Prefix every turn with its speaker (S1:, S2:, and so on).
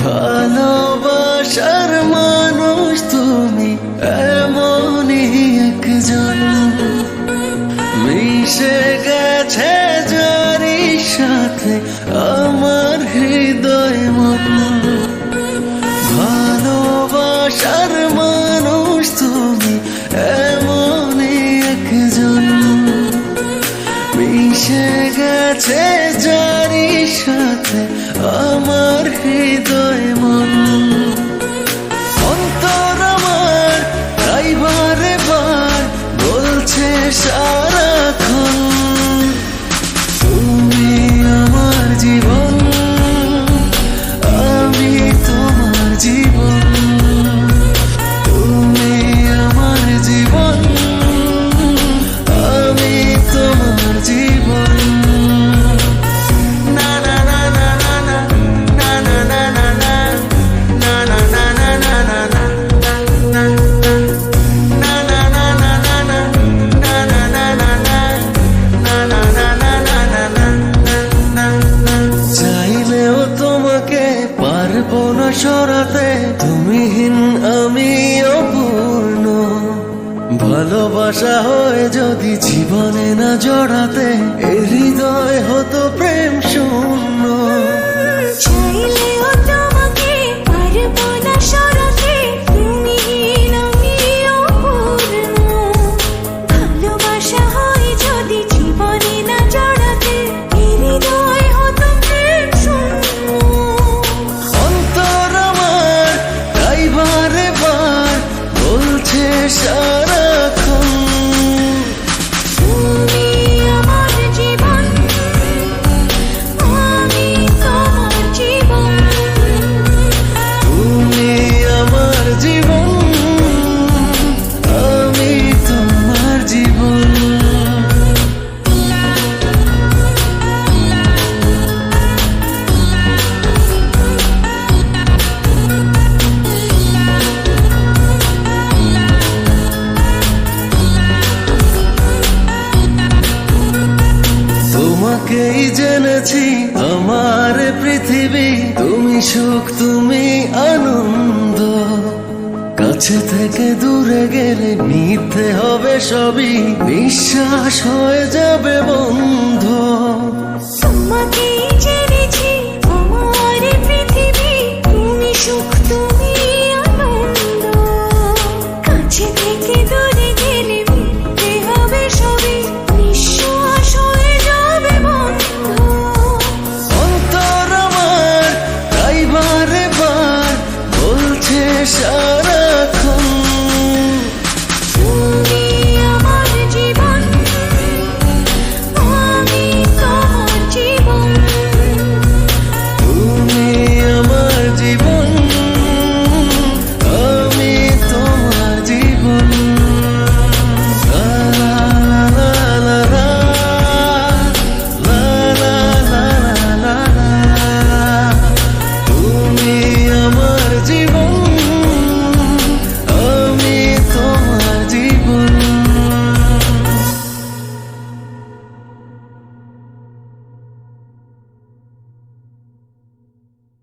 S1: ভালোবাসার মানুষ তুমি এমনই একজন, মিশে গেছে যারি সাথে আমার হৃদয় মন। ভালোবাসার মানুষ তুমি এমনই একজন, মিশে গেছে যারি সাথে আমার হৃদয় মন। অন্তর আমার তাই বারে বার বলছে সারাক্ষণ, তুমি আমার জীবন, আমি তোমার জীবন। তুমি আমার জীবন, আমি তোমার জীবন। চাইলেও তোমাকে পারবো না সরাতে, তুমিহীন আমি অপূর্ণ। ভালোবাসা হয় যদি জীবনে না জড়াতে, এই হৃদয় হতো প্রেম শূন্য।
S2: চাইলেও তোমাকে পারবো না সরাতে, তুমিহীন আমি অপূর্ণ। ভালোবাসা হয় যদি জীবনে না জড়াতে, এই হৃদয় হতো প্রেম শূন্য।
S1: অন্তর আমার তাই বারে বার বলছে সারাক্ষণ,
S2: তুমি আমার জীবন, আমি তোমার জীবন।
S1: তুমি আমার জীবন, আমি তোমার জীবন। তোমাকেই জেনেছি আমার পৃথিবী, তুমি সুখ তুমি আনন্দ। কাছে থেকে দূরে গেলে নিতে হবে সবই, নিঃশ্বাস হয়ে যাবে বন্ধ।
S2: তোমাকেই জেনেছি আমার পৃথিবী, তুমি সুখ